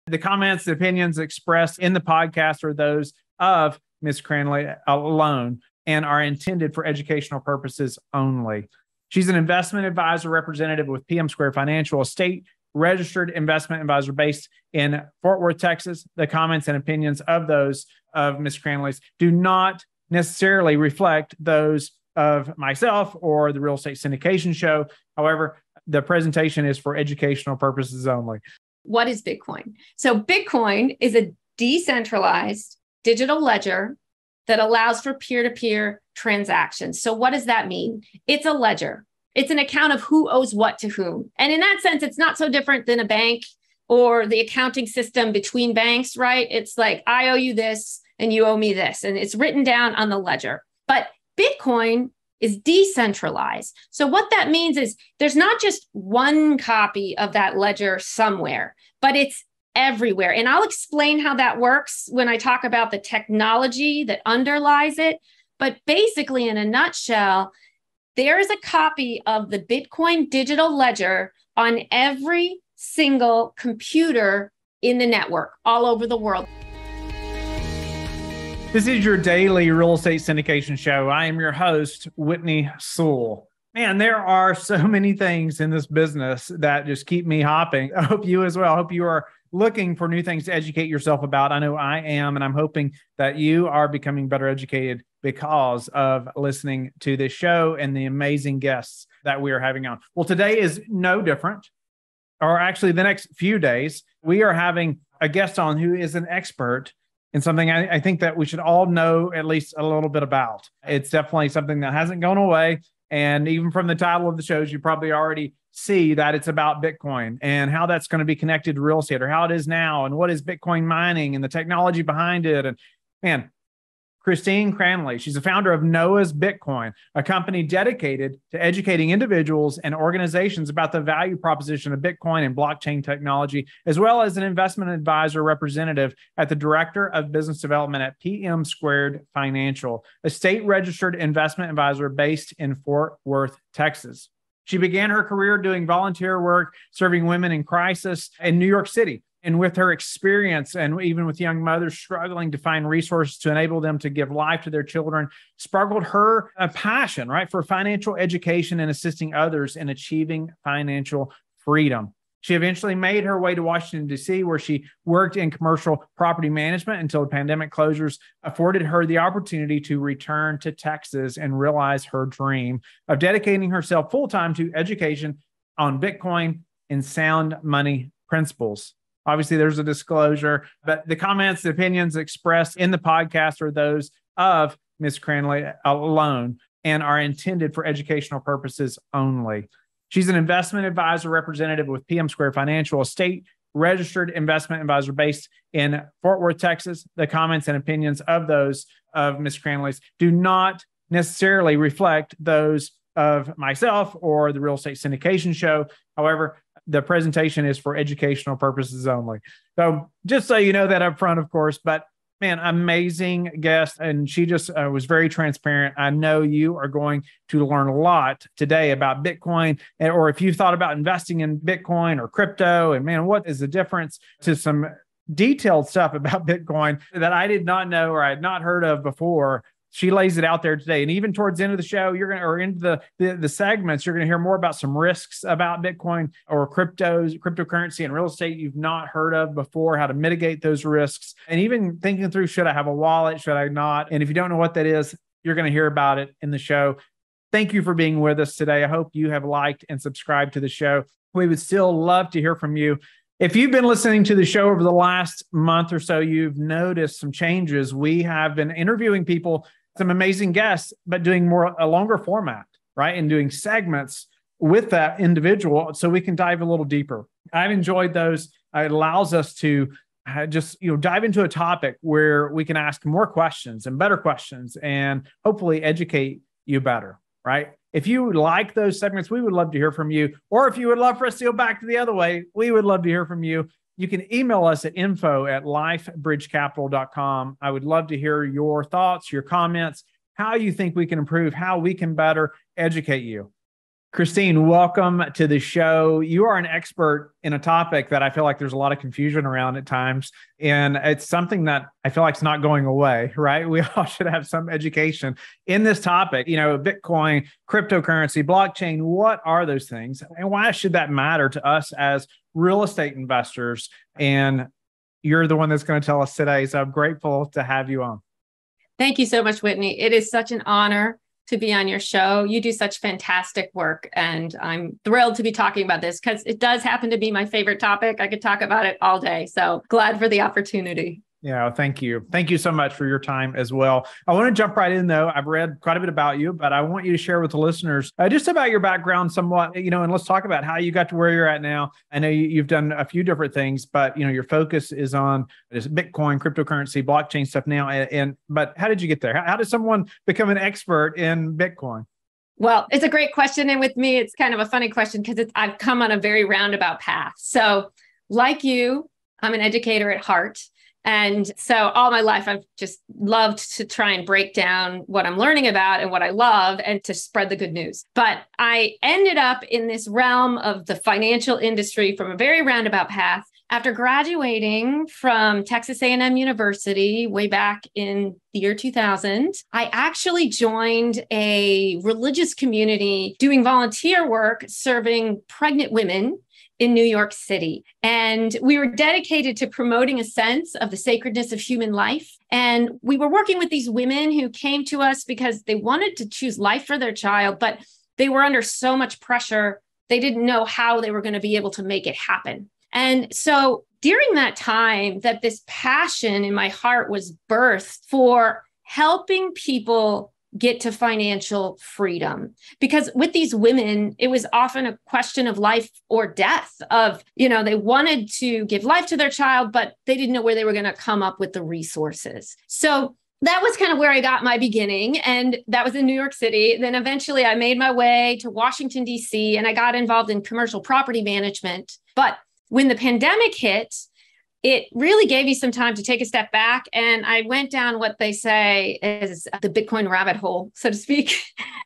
The comments, the opinions expressed in the podcast are those of Ms. Cranley alone and are intended for educational purposes only. She's an investment advisor representative with PM Square Financial, a state registered investment advisor based in Fort Worth, Texas. The comments and opinions of those of Ms. Cranley's do not necessarily reflect those of myself or the Real Estate Syndication Show. However, the presentation is for educational purposes only. What is Bitcoin? So Bitcoin is a decentralized digital ledger that allows for peer-to-peer transactions. So what does that mean? It's a ledger. It's an account of who owes what to whom. And in that sense, it's not so different than a bank or the accounting system between banks, right? It's like, I owe you this and you owe me this. And it's written down on the ledger. But Bitcoin is decentralized. So what that means is there's not just one copy of that ledger somewhere, but it's everywhere. And I'll explain how that works when I talk about the technology that underlies it. But basically, in a nutshell, there is a copy of the Bitcoin digital ledger on every single computer in the network all over the world. This is your daily real estate syndication show. I am your host, Whitney Sewell. Man, there are so many things in this business that just keep me hopping. I hope you as well. I hope you are looking for new things to educate yourself about. I know I am, and I'm hoping that you are becoming better educated because of listening to this show and the amazing guests that we are having on. Well, today is no different, or actually the next few days, we are having a guest on who is an expert in something I think that we should all know at least a little bit about. It's definitely something that hasn't gone away. And even from the title of the shows, you probably already see that it's about Bitcoin and how that's going to be connected to real estate, or how it is now, and what is Bitcoin mining and the technology behind it. And man, Kristine Cranley, she's the founder of Noah's Bitcoin, a company dedicated to educating individuals and organizations about the value proposition of Bitcoin and blockchain technology, as well as an investment advisor representative at the Director of Business Development at PM Squared Financial, a state-registered investment advisor based in Fort Worth, Texas. She began her career doing volunteer work, serving women in crisis in New York City. And with her experience, and even with young mothers struggling to find resources to enable them to give life to their children, sparkled her passion, right, for financial education and assisting others in achieving financial freedom. She eventually made her way to Washington, D.C., where she worked in commercial property management until the pandemic closures afforded her the opportunity to return to Texas and realize her dream of dedicating herself full-time to education on Bitcoin and sound money principles. Obviously, there's a disclosure, but the comments, the opinions expressed in the podcast are those of Ms. Cranley alone and are intended for educational purposes only. She's an investment advisor representative with PM Square Financial, a state registered investment advisor based in Fort Worth, Texas. The comments and opinions of those of Ms. Cranley's do not necessarily reflect those of myself or the Real Estate Syndication Show. However, the presentation is for educational purposes only. So just so you know that up front, of course, but man, amazing guest. And she just was very transparent. I know you are going to learn a lot today about Bitcoin, or if you thought about investing in Bitcoin or crypto, and man, what is the difference, to some detailed stuff about Bitcoin that I did not know or I had not heard of before. She lays it out there today. And even towards the end of the show, you're going to, or into the segments, you're going to hear more about some risks about Bitcoin or cryptocurrency and real estate you've not heard of before, how to mitigate those risks, and even thinking through, should I have a wallet? Should I not? And if you don't know what that is, you're going to hear about it in the show. Thank you for being with us today. I hope you have liked and subscribed to the show. We would still love to hear from you. If you've been listening to the show over the last month or so, you've noticed some changes. We have been interviewing people, some amazing guests, but doing a longer format, right? And doing segments with that individual so we can dive a little deeper. I've enjoyed those. It allows us to just, dive into a topic where we can ask more questions and better questions and hopefully educate you better, right? If you like those segments, we would love to hear from you. Or if you would love for us to go back to the other way, we would love to hear from you. You can email us at info@lifebridgecapital.com. I would love to hear your thoughts, your comments, how you think we can improve, how we can better educate you. Kristine, welcome to the show. You are an expert in a topic that I feel like there's a lot of confusion around at times. And it's something that I feel like it's not going away, right? We all should have some education in this topic. Bitcoin, cryptocurrency, blockchain, what are those things? And why should that matter to us as real estate investors? And you're the one that's going to tell us today. So I'm grateful to have you on. Thank you so much, Whitney. It is such an honor to be on your show. You do such fantastic work, and I'm thrilled to be talking about this because it does happen to be my favorite topic. I could talk about it all day. So glad for the opportunity. Yeah, thank you. Thank you so much for your time as well. I want to jump right in, though. I've read quite a bit about you, but I want you to share with the listeners just about your background somewhat, and let's talk about how you got to where you're at now. I know you've done a few different things, but, your focus is on this Bitcoin, cryptocurrency, blockchain stuff now. But how did you get there? How does someone become an expert in Bitcoin? Well, it's a great question. And with me, it's kind of a funny question because I've come on a very roundabout path. So like you, I'm an educator at heart. And so all my life, I've just loved to try and break down what I'm learning about and what I love and to spread the good news. But I ended up in this realm of the financial industry from a very roundabout path. After graduating from Texas A&M University way back in the year 2000, I actually joined a religious community doing volunteer work serving pregnant women in New York City. And we were dedicated to promoting a sense of the sacredness of human life. And we were working with these women who came to us because they wanted to choose life for their child, but they were under so much pressure. They didn't know how they were going to be able to make it happen. And so during that time that this passion in my heart was birthed for helping people get to financial freedom. Because with these women, it was often a question of life or death of, they wanted to give life to their child, but they didn't know where they were going to come up with the resources. So that was kind of where I got my beginning. And that was in New York City. Then eventually I made my way to Washington, D.C., and I got involved in commercial property management. But when the pandemic hit, it really gave me some time to take a step back. And I went down what they say is the Bitcoin rabbit hole, so to speak.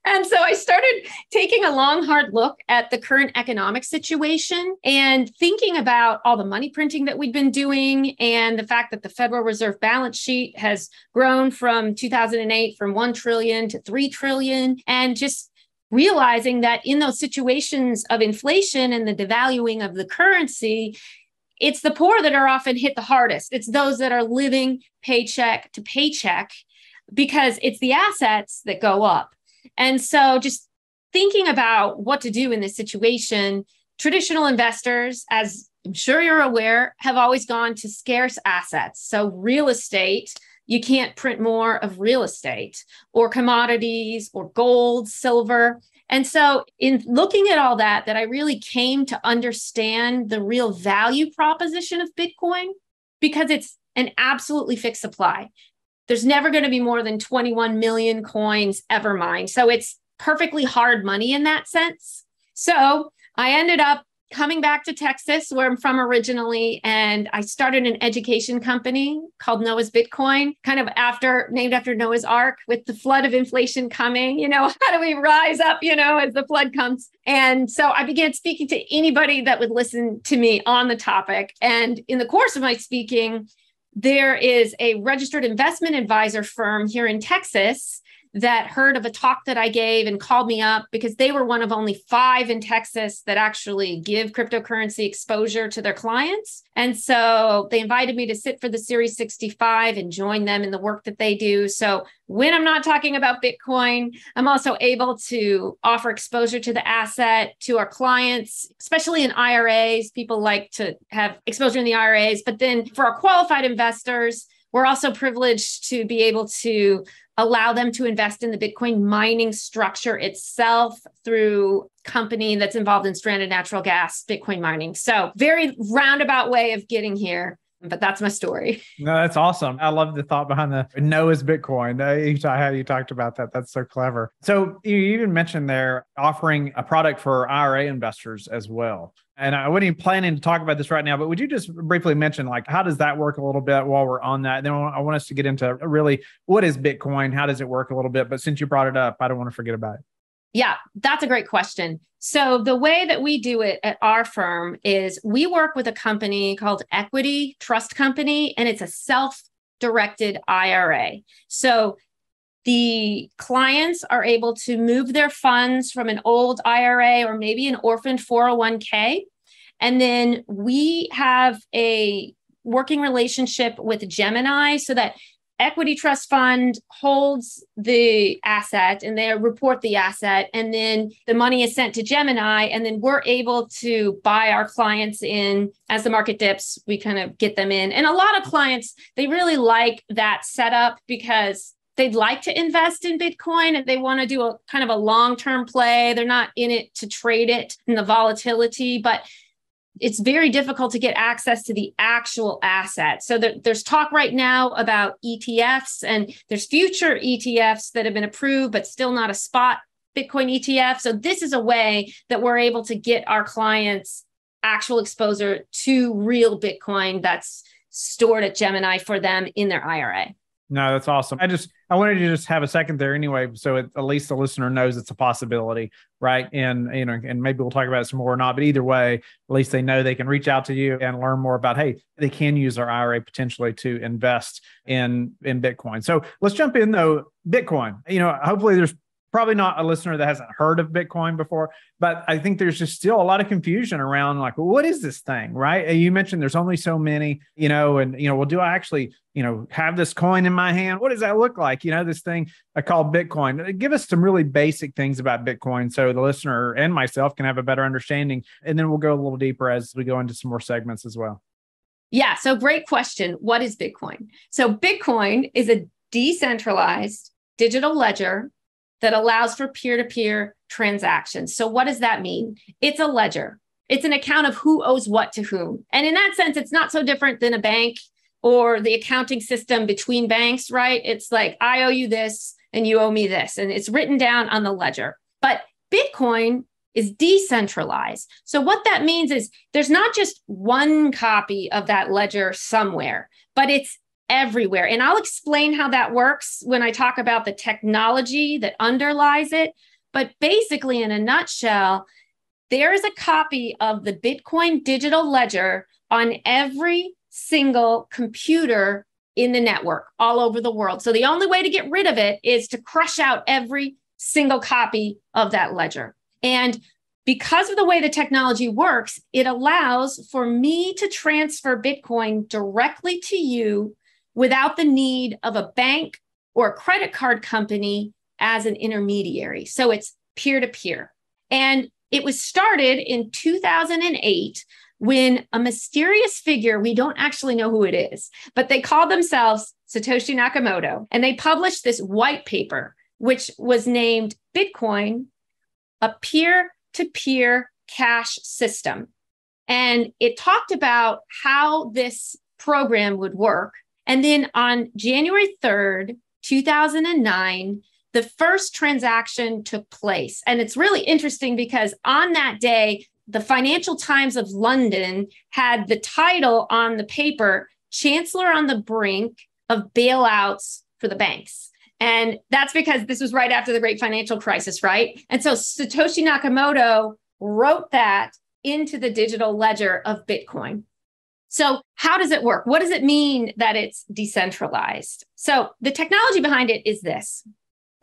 And so I started taking a long, hard look at the current economic situation and thinking about all the money printing that we'd been doing and the fact that the Federal Reserve balance sheet has grown from 2008 from 1 trillion to 3 trillion. And just realizing that in those situations of inflation and the devaluing of the currency, it's the poor that are often hit the hardest. It's those that are living paycheck to paycheck because it's the assets that go up. And so just thinking about what to do in this situation, traditional investors, as I'm sure you're aware, have always gone to scarce assets. So real estate, you can't print more of real estate or commodities or gold, silver. And so in looking at all that I really came to understand the real value proposition of Bitcoin because it's an absolutely fixed supply. There's never going to be more than 21 million coins ever mined. So it's perfectly hard money in that sense. So I ended up coming back to Texas, where I'm from originally, and I started an education company called Noah's Bitcoin, kind of named after Noah's Ark, with the flood of inflation coming. How do we rise up, as the flood comes? And so I began speaking to anybody that would listen to me on the topic. And in the course of my speaking, there is a registered investment advisor firm here in Texas that heard of a talk that I gave and called me up because they were one of only 5 in Texas that actually give cryptocurrency exposure to their clients. And so they invited me to sit for the Series 65 and join them in the work that they do. So when I'm not talking about Bitcoin, I'm also able to offer exposure to the asset to our clients, especially in IRAs. People like to have exposure in the IRAs. But then for our qualified investors, we're also privileged to be able to allow them to invest in the Bitcoin mining structure itself through a company that's involved in stranded natural gas Bitcoin mining. So very roundabout way of getting here, but that's my story. No, that's awesome. I love the thought behind the Noah's Bitcoin. How you talked about that. That's so clever. So you even mentioned there offering a product for IRA investors as well. And I wasn't even planning to talk about this right now, but would you just briefly mention, how does that work a little bit while we're on that? And then I want us to get into really what is Bitcoin? How does it work a little bit? But since you brought it up, I don't want to forget about it. Yeah, that's a great question. So the way that we do it at our firm is we work with a company called Equity Trust Company, and it's a self-directed IRA. So the clients are able to move their funds from an old IRA or maybe an orphaned 401k. And then we have a working relationship with Gemini so that Equity Trust Fund holds the asset and they report the asset. And then the money is sent to Gemini. And then we're able to buy our clients in as the market dips. We kind of get them in. And a lot of clients, they really like that setup because they'd like to invest in Bitcoin and they want to do a kind of a long-term play. They're not in it to trade it in the volatility, but it's very difficult to get access to the actual asset. So there's talk right now about ETFs, and there's future ETFs that have been approved, but still not a spot Bitcoin ETF. So this is a way that we're able to get our clients actual exposure to real Bitcoin that's stored at Gemini for them in their IRA. No, that's awesome. I wanted to just have a second there anyway, so at least the listener knows it's a possibility, right? And and maybe we'll talk about it some more or not. But either way, at least they know they can reach out to you and learn more about. Hey, they can use their IRA potentially to invest in Bitcoin. So let's jump in though. Bitcoin. Hopefully there's probably not a listener that hasn't heard of Bitcoin before, but I think there's just still a lot of confusion around like, well, what is this thing, right? You mentioned there's only so many, well, do I actually, have this coin in my hand? What does that look like? This thing I call Bitcoin. Give us some really basic things about Bitcoin so the listener and myself can have a better understanding. And then we'll go a little deeper as we go into some more segments as well. Yeah. So great question. What is Bitcoin? So Bitcoin is a decentralized digital ledger that allows for peer-to-peer transactions. So what does that mean? It's a ledger. It's an account of who owes what to whom. And in that sense, it's not so different than a bank or the accounting system between banks, right? It's like, I owe you this and you owe me this. And it's written down on the ledger. But Bitcoin is decentralized. So what that means is there's not just one copy of that ledger somewhere, but it's everywhere. And I'll explain how that works when I talk about the technology that underlies it. But basically, in a nutshell, there is a copy of the Bitcoin digital ledger on every single computer in the network all over the world. So the only way to get rid of it is to crush out every single copy of that ledger. And because of the way the technology works, it allows for me to transfer Bitcoin directly to you without the need of a bank or a credit card company as an intermediary. So it's peer-to-peer. And it was started in 2008 when a mysterious figure, we don't actually know who it is, but they called themselves Satoshi Nakamoto. And they published this white paper, which was named Bitcoin, a peer-to-peer cash system. And it talked about how this program would work. And then on January 3rd, 2009, the first transaction took place. And it's really interesting because on that day, the Financial Times of London had the title on the paper, Chancellor on the Brink of Bailouts for the Banks. And that's because this was right after the great financial crisis, right? And so Satoshi Nakamoto wrote that into the digital ledger of Bitcoin. So how does it work? What does it mean that it's decentralized? So the technology behind it is this.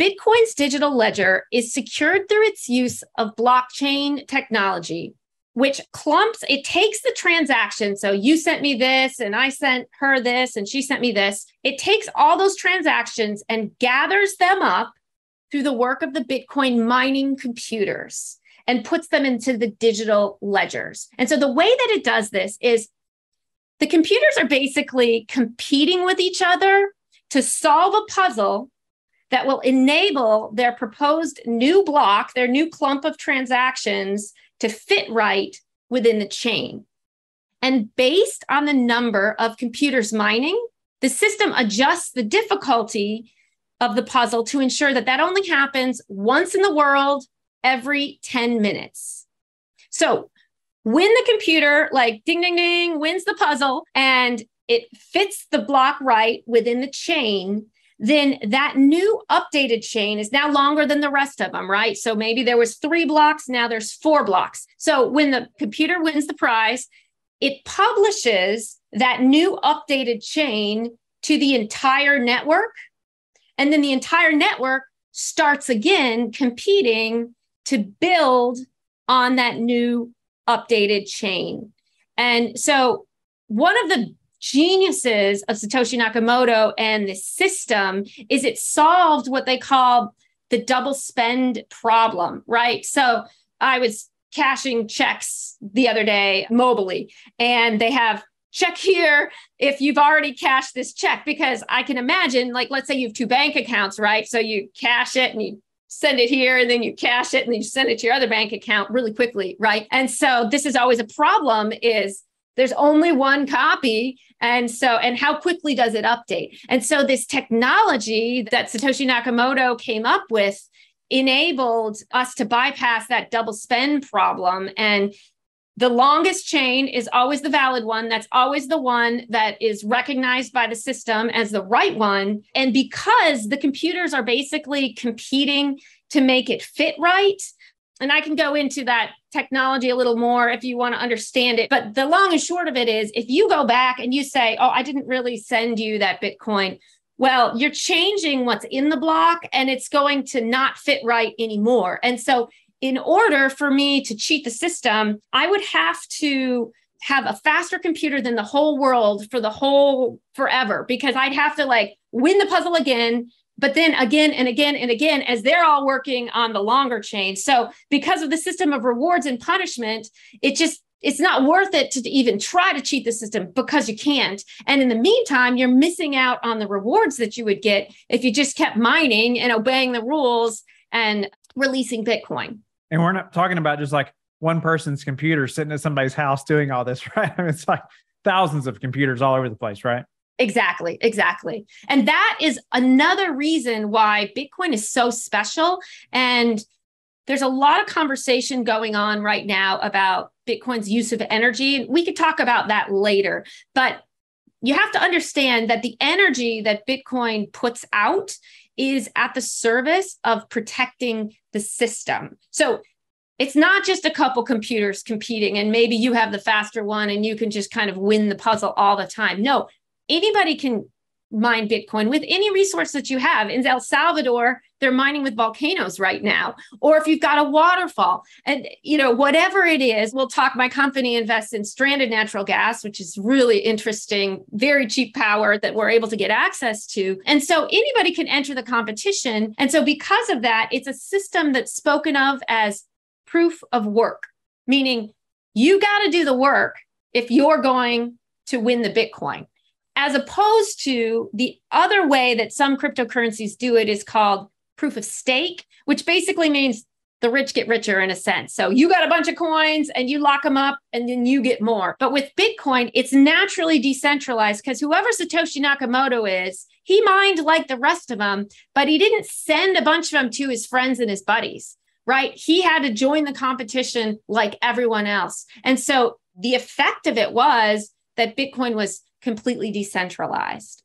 Bitcoin's digital ledger is secured through its use of blockchain technology, which it takes the transaction. So you sent me this and I sent her this and she sent me this. It takes all those transactions and gathers them up through the work of the Bitcoin mining computers and puts them into the digital ledgers. And so the way that it does this is the computers are basically competing with each other to solve a puzzle that will enable their proposed new block, their new clump of transactions to fit right within the chain. And based on the number of computers mining, the system adjusts the difficulty of the puzzle to ensure that that only happens once in the world every 10 minutes. So when the computer, like ding, ding, ding, wins the puzzle and it fits the block right within the chain, then that new updated chain is now longer than the rest of them, right? So maybe there was 3 blocks, now there's 4 blocks. So when the computer wins the prize, it publishes that new updated chain to the entire network. And then the entire network starts again competing to build on that new updated chain. And so one of the geniuses of Satoshi Nakamoto and the system is it solved what they call the double spend problem, right? So I was cashing checks the other day mobily, and they have check here if you've already cashed this check, because I can imagine, like, let's say you have 2 bank accounts, right? So you cash it and you send it here, and then you cash it and then you send it to your other bank account really quickly, right? And so this is always a problem, is there's only one copy. And how quickly does it update? And so this technology that Satoshi Nakamoto came up with enabled us to bypass that double spend problem. And the longest chain is always the valid one. That's always the one that is recognized by the system as the right one. And because the computers are basically competing to make it fit right, and I can go into that technology a little more if you want to understand it. But the long and short of it is, if you go back and you say, oh, I didn't really send you that Bitcoin, well, you're changing what's in the block and it's going to not fit right anymore. And so in order for me to cheat the system, I would have to have a faster computer than the whole world for the whole forever, because I'd have to like win the puzzle again, but then again and again and again, as they're all working on the longer chain. So because of the system of rewards and punishment, it's not worth it to even try to cheat the system, because you can't. And in the meantime, you're missing out on the rewards that you would get if you just kept mining and obeying the rules and releasing Bitcoin. And we're not talking about just like one person's computer sitting at somebody's house doing all this, right? I mean, it's like thousands of computers all over the place, right? Exactly. And that is another reason why Bitcoin is so special. And there's a lot of conversation going on right now about Bitcoin's use of energy. We could talk about that later, but you have to understand that the energy that Bitcoin puts out is at the service of protecting the system. So it's not just a couple computers competing and maybe you have the faster one and you can just kind of win the puzzle all the time. No, anybody can mine Bitcoin with any resource that you have. In El Salvador, they're mining with volcanoes right now. Or if you've got a waterfall and, whatever it is, we'll talk. My company invests in stranded natural gas, which is really interesting, very cheap power that we're able to get access to. And so anybody can enter the competition. And so because of that, it's a system that's spoken of as proof of work, meaning you got to do the work if you're going to win the Bitcoin. As opposed to the other way that some cryptocurrencies do it is called proof of stake, which basically means the rich get richer in a sense. So you got a bunch of coins and you lock them up and then you get more. But with Bitcoin, it's naturally decentralized because whoever Satoshi Nakamoto is, he mined like the rest of them, but he didn't send a bunch of them to his friends and his buddies, right? He had to join the competition like everyone else. And so the effect of it was that Bitcoin was completely decentralized.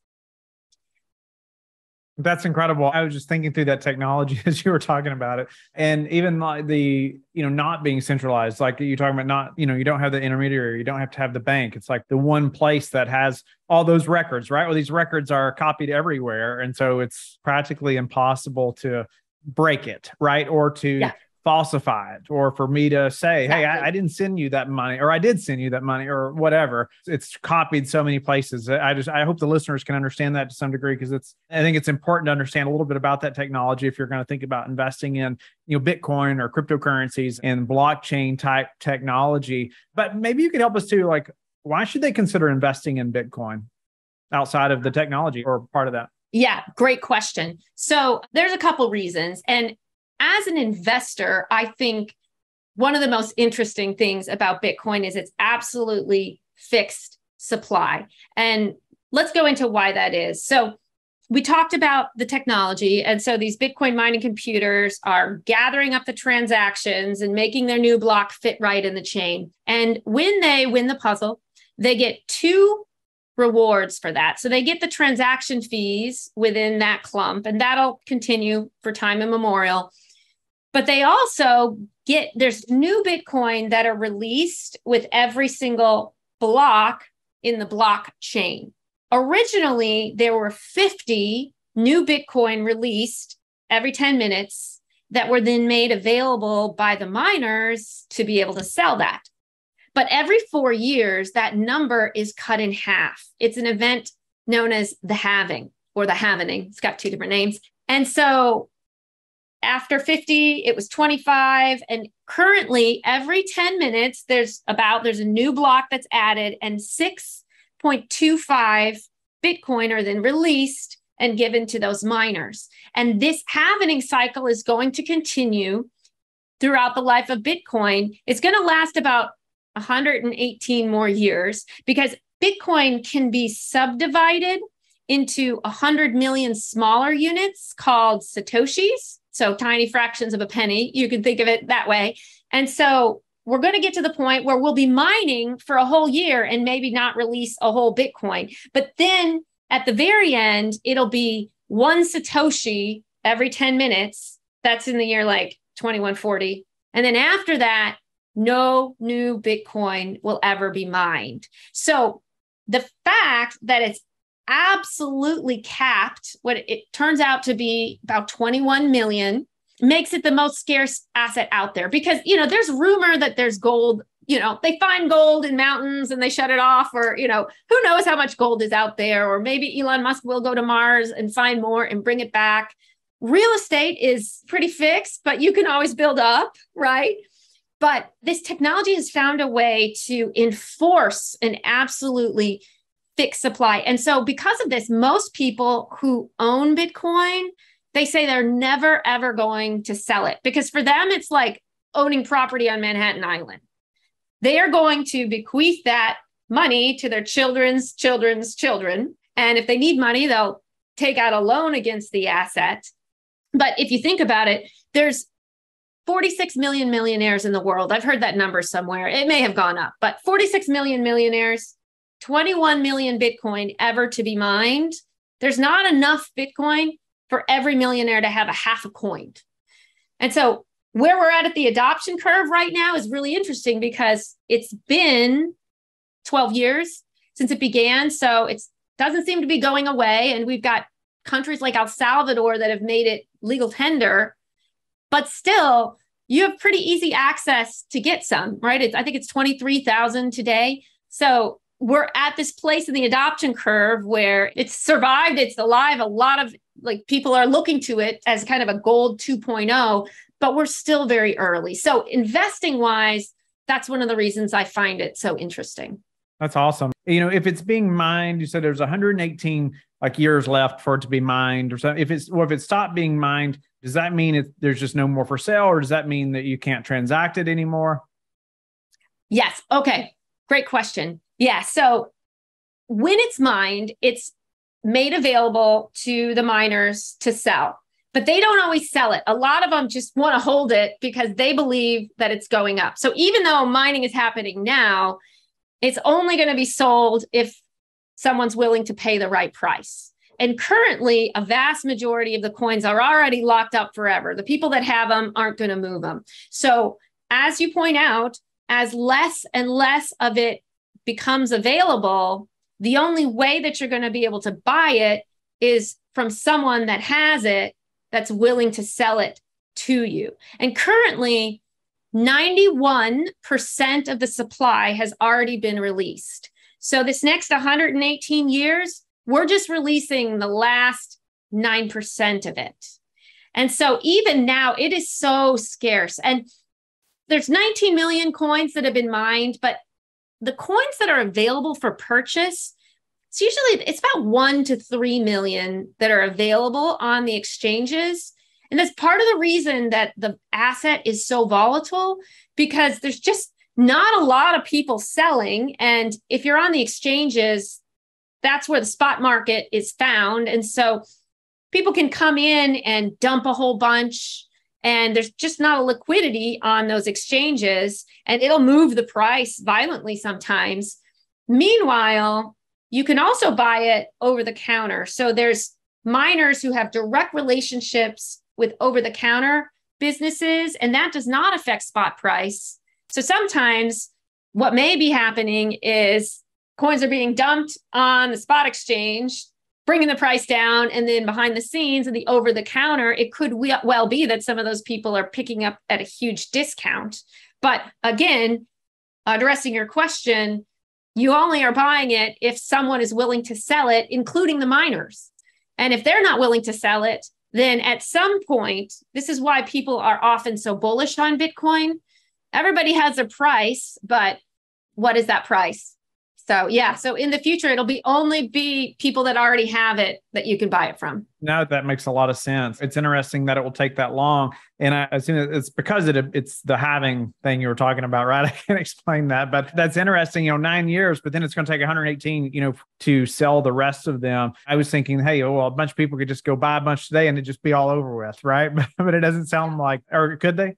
That's incredible. I was just thinking through that technology as you were talking about it. And even like the, not being centralized, like you're talking about not, you don't have the intermediary, you don't have to have the bank. It's like the one place that has all those records, right? Well, these records are copied everywhere. And so it's practically impossible to break it, right? Or to falsify it, or for me to say, exactly. Hey, I didn't send you that money, or I did send you that money, or whatever. It's copied so many places. I hope the listeners can understand that to some degree, because I think it's important to understand a little bit about that technology if you're going to think about investing in, Bitcoin or cryptocurrencies and blockchain type technology. But maybe you could help us too, like, why should they consider investing in Bitcoin outside of the technology or part of that? Yeah, great question. So there's a couple reasons. And as an investor, I think one of the most interesting things about Bitcoin is it's absolutely fixed supply. And let's go into why that is. So we talked about the technology. And so these Bitcoin mining computers are gathering up the transactions and making their new block fit right in the chain. And when they win the puzzle, they get 2 rewards for that. So they get the transaction fees within that clump, and that'll continue for time immemorial. But they also there's new Bitcoin that are released with every single block in the blockchain. Originally, there were 50 new Bitcoin released every 10 minutes that were then made available by the miners to be able to sell that. But every 4 years, that number is cut in half. It's an event known as the halving or the halvening. It's got two different names. And so after 50, it was 25. And currently, every 10 minutes, there's a new block that's added, and 6.25 Bitcoin are then released and given to those miners. And this halvening cycle is going to continue throughout the life of Bitcoin. It's going to last about 118 more years, because Bitcoin can be subdivided into 100 million smaller units called Satoshis. So tiny fractions of a penny. You can think of it that way. And so we're going to get to the point where we'll be mining for a whole year and maybe not release a whole Bitcoin. But then at the very end, it'll be one Satoshi every 10 minutes. That's in the year like 2140. And then after that, no new Bitcoin will ever be mined. So the fact that it's absolutely capped, what it turns out to be about 21 million, makes it the most scarce asset out there. Because, there's rumor that there's gold, they find gold in mountains and they shut it off, or, who knows how much gold is out there, or maybe Elon Musk will go to Mars and find more and bring it back. Real estate is pretty fixed, but you can always build up, right? But this technology has found a way to enforce an absolutely fixed supply. And so because of this, most people who own Bitcoin, they say they're never, ever going to sell it, because for them, it's like owning property on Manhattan Island. They are going to bequeath that money to their children's children's children. And if they need money, they'll take out a loan against the asset. But if you think about it, there's 46 million millionaires in the world. I've heard that number somewhere. It may have gone up, but 46 million millionaires, 21 million Bitcoin ever to be mined. There's not enough Bitcoin for every millionaire to have a half a coin. And so where we're at the adoption curve right now is really interesting, because it's been 12 years since it began. So it doesn't seem to be going away. And we've got countries like El Salvador that have made it legal tender, but still you have pretty easy access to get some, right? I think it's 23,000 today. So we're at this place in the adoption curve where it's survived, it's alive. A lot of people are looking to it as kind of a gold 2.0, but we're still very early. So investing wise, that's one of the reasons I find it so interesting. That's awesome. If it's being mined, you said there's 118 years left for it to be mined, or something. If it stopped being mined, does that mean there's just no more for sale, or does that mean that you can't transact it anymore? Yes. Okay. Great question. Yeah. So when it's mined, it's made available to the miners to sell, but they don't always sell it. A lot of them just want to hold it because they believe that it's going up. So even though mining is happening now, it's only going to be sold if someone's willing to pay the right price. And currently, a vast majority of the coins are already locked up forever. The people that have them aren't going to move them. So as you point out, as less and less of it becomes available, the only way that you're going to be able to buy it is from someone that has it, that's willing to sell it to you. And currently, 91% of the supply has already been released. So this next 118 years, we're just releasing the last 9% of it. And so even now, it is so scarce. And there's 19 million coins that have been mined, but the coins that are available for purchase, it's about 1 to 3 million that are available on the exchanges. And that's part of the reason that the asset is so volatile, because there's just not a lot of people selling. And if you're on the exchanges, that's where the spot market is found. And so people can come in and dump a whole bunch, and there's just not a liquidity on those exchanges, and it'll move the price violently sometimes. Meanwhile, You can also buy it over the counter. So there's miners who have direct relationships with over the counter businesses, and that does not affect spot price. So sometimes what may be happening is coins are being dumped on the spot exchange, bringing the price down, and then behind the scenes and the over the counter, it could well be that some of those people are picking up at a huge discount. But again, addressing your question, you only are buying it if someone is willing to sell it, including the miners. And if they're not willing to sell it, then at some point, this is why people are often so bullish on Bitcoin. Everybody has a price, but what is that price? So yeah, so in the future, it'll only be people that already have it that you can buy it from. No, that makes a lot of sense. It's interesting that it will take that long. And I assume it's because it's the halving thing you were talking about, right? I can't explain that, but that's interesting, 9 years, but then it's going to take 118, to sell the rest of them. I was thinking, hey, well, a bunch of people could just go buy a bunch today and it'd just be all over with, right? But it doesn't sound like, or could they?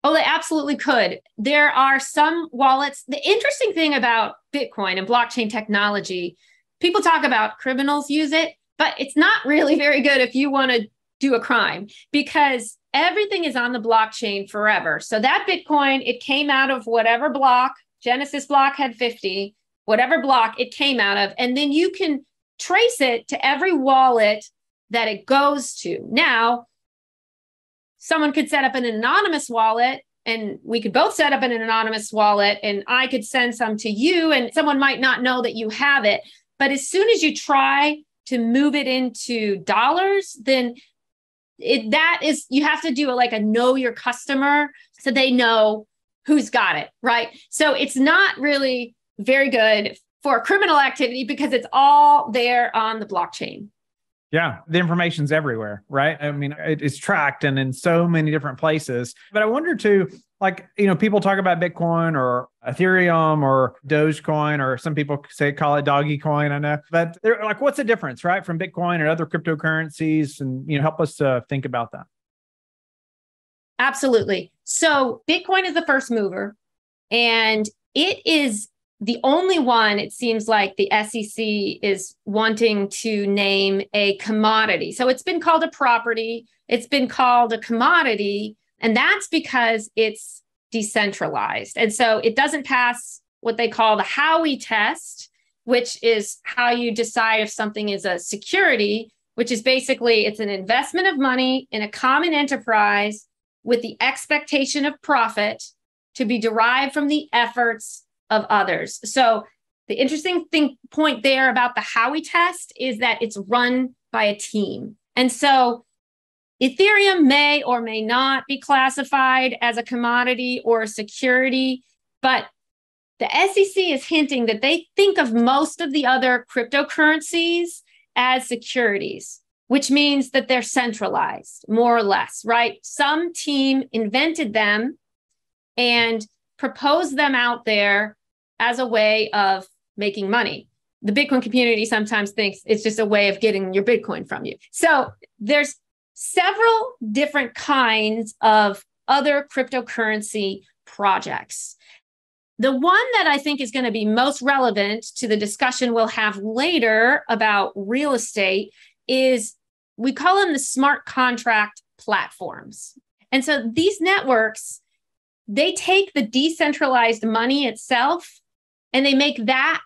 Oh, they absolutely could. There are some wallets. The interesting thing about Bitcoin and blockchain technology, people talk about criminals use it, but it's not really very good if you want to do a crime, because everything is on the blockchain forever. So that Bitcoin, it came out of whatever block, Genesis block had 50, whatever block it came out of, and then you can trace it to every wallet that it goes to. Now, someone could set up an anonymous wallet, and we could both set up an anonymous wallet, and I could send some to you, and someone might not know that you have it. But as soon as you try to move it into dollars, then you have to do a know your customer so they know who's got it, right? So it's not really very good for criminal activity because it's all there on the blockchain. Yeah, the information's everywhere, right? I mean, it's tracked and in so many different places. But I wonder too, people talk about Bitcoin or Ethereum or Dogecoin, or some people call it doggy coin, I know. But they're what's the difference, right, from Bitcoin and other cryptocurrencies? And, help us think about that. Absolutely. So Bitcoin is the first mover, and it is the only one, it seems like the SEC is wanting to name a commodity. So it's been called a property, it's been called a commodity, and that's because it's decentralized. And so it doesn't pass what they call the Howey test, which is how you decide if something is a security, which is basically it's an investment of money in a common enterprise with the expectation of profit to be derived from the efforts of others. So the interesting point there about the Howey test is that it's run by a team. And so Ethereum may or may not be classified as a commodity or a security, but the SEC is hinting that they think of most of the other cryptocurrencies as securities, which means that they're centralized, more or less, right? Some team invented them and proposed them out there as a way of making money. The Bitcoin community sometimes thinks it's just a way of getting your Bitcoin from you. So there's several different kinds of other cryptocurrency projects. The one that I think is going to be most relevant to the discussion we'll have later about real estate is, we call them the smart contract platforms. And so these networks, they take the decentralized money itself and they make that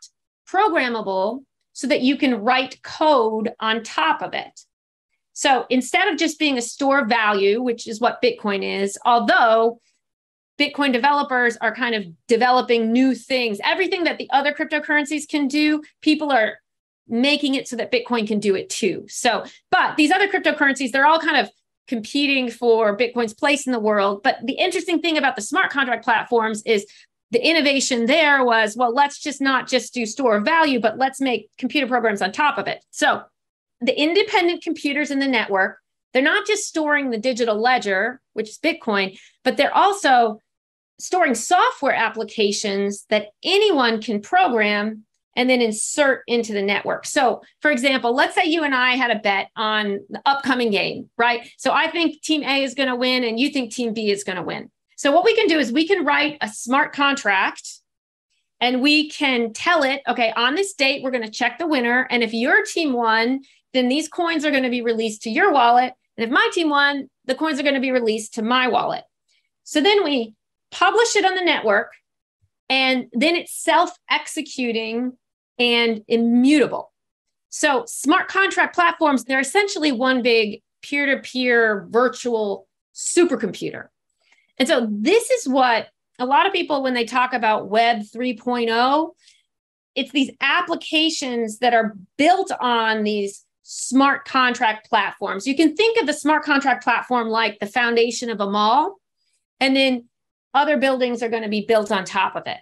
programmable so that you can write code on top of it. So instead of just being a store of value, which is what Bitcoin is, although Bitcoin developers are kind of developing new things, everything that the other cryptocurrencies can do, people are making it so that Bitcoin can do it too. So, but these other cryptocurrencies, they're all kind of competing for Bitcoin's place in the world. But the interesting thing about the smart contract platforms is the innovation there was, well, let's just not just do store of value, but let's make computer programs on top of it. So the independent computers in the network, they're not just storing the digital ledger, which is Bitcoin, but they're also storing software applications that anyone can program and then insert into the network. So for example, let's say you and I had a bet on the upcoming game, right? So I think team A is going to win and you think team B is going to win. So what we can do is we can write a smart contract And we can tell it, okay, on this date, we're going to check the winner. And if your team won, then these coins are going to be released to your wallet. And if my team won, the coins are going to be released to my wallet. So then we publish it on the network, and then it's self-executing and immutable. So smart contract platforms, they're essentially one big peer-to-peer virtual supercomputer. And so this is what a lot of people, when they talk about Web 3.0, it's these applications that are built on these smart contract platforms. You can think of the smart contract platform like the foundation of a mall, and then other buildings are going to be built on top of it.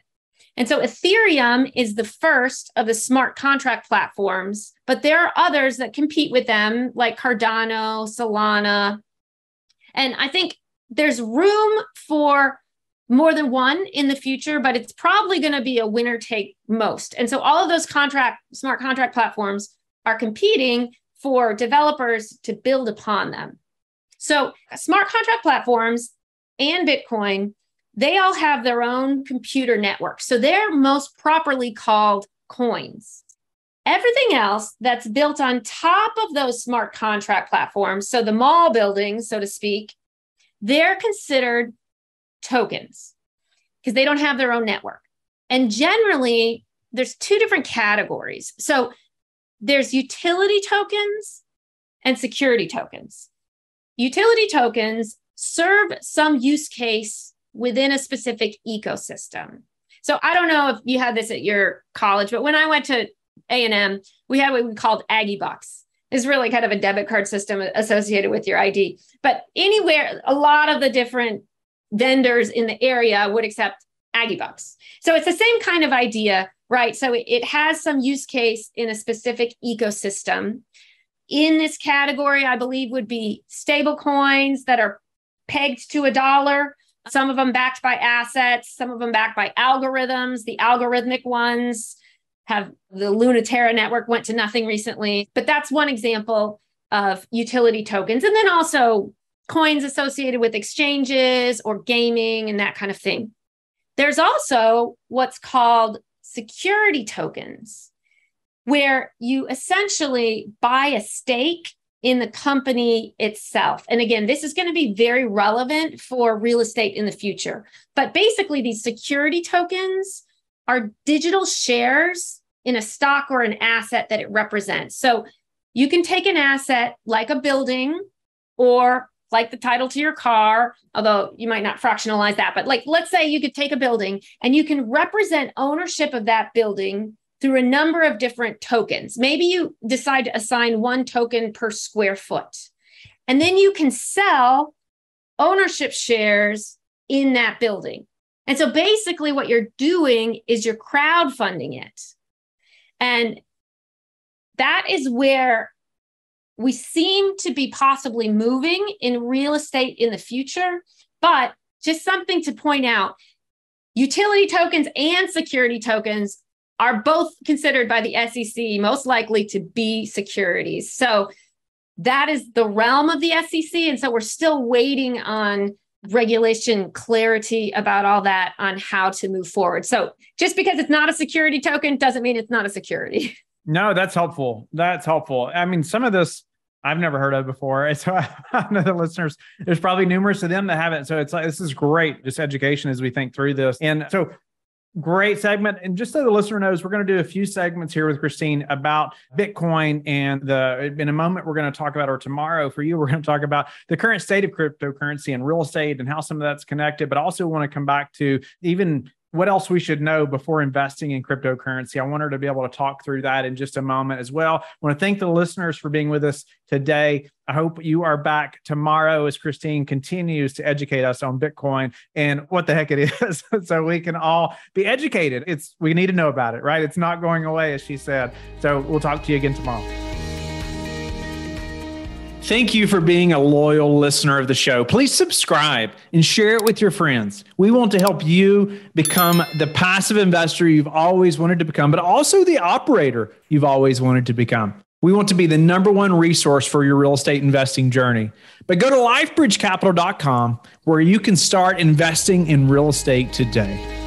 And so Ethereum is the first of the smart contract platforms, but there are others that compete with them like Cardano, Solana. And I think there's room for more than one in the future, but it's probably going to be a winner take most. And so all of those smart contract platforms are competing for developers to build upon them. So smart contract platforms and Bitcoin, they all have their own computer network. So they're most properly called coins. Everything else that's built on top of those smart contract platforms, so the mall buildings, so to speak, they're considered tokens because they don't have their own network. And generally, there's two different categories. So there's utility tokens and security tokens. Utility tokens serve some use case within a specific ecosystem. So I don't know if you had this at your college, but when I went to A&M, we had what we called Aggie Bucks. It's really kind of a debit card system associated with your ID. But anywhere, a lot of the different vendors in the area would accept Aggie Bucks. So it's the same kind of idea, right? So it has some use case in a specific ecosystem. In this category, I believe would be stable coins that are pegged to $1. Some of them backed by assets, some of them backed by algorithms. The algorithmic ones have the Lunaterra network went to nothing recently, but that's one example of utility tokens. And then also coins associated with exchanges or gaming and that kind of thing. There's also what's called security tokens, where you essentially buy a stake in the company itself. And again, this is going to be very relevant for real estate in the future. But basically, these security tokens are digital shares in a stock or an asset that it represents. So you can take an asset like a building or like the title to your car, although you might not fractionalize that. But like, let's say you could take a building and you can represent ownership of that building through a number of different tokens. Maybe you decide to assign one token per square foot. And then you can sell ownership shares in that building. And so basically what you're doing is you're crowdfunding it. And that is where we seem to be possibly moving in real estate in the future. But just something to point out, utility tokens and security tokens are both considered by the SEC most likely to be securities. So that is the realm of the SEC. And so we're still waiting on regulation clarity about all that on how to move forward. So just because it's not a security token doesn't mean it's not a security. No, that's helpful. That's helpful. I mean, some of this I've never heard of before. So I know the listeners, there's probably numerous of them that haven't. So it's like, this is great, just education as we think through this. And so great segment. And just so the listener knows, we're going to do a few segments here with Kristine about Bitcoin and in a moment, we're going to talk about, or tomorrow for you, we're going to talk about the current state of cryptocurrency and real estate and how some of that's connected, but also want to come back to even what else we should know before investing in cryptocurrency. I want her to be able to talk through that in just a moment as well. I want to thank the listeners for being with us today. I hope you are back tomorrow as Kristine continues to educate us on Bitcoin and what the heck it is so we can all be educated. We need to know about it, right? It's not going away, as she said. So we'll talk to you again tomorrow. Thank you for being a loyal listener of the show. Please subscribe and share it with your friends. We want to help you become the passive investor you've always wanted to become, but also the operator you've always wanted to become. We want to be the #1 resource for your real estate investing journey. But go to lifebridgecapital.com where you can start investing in real estate today.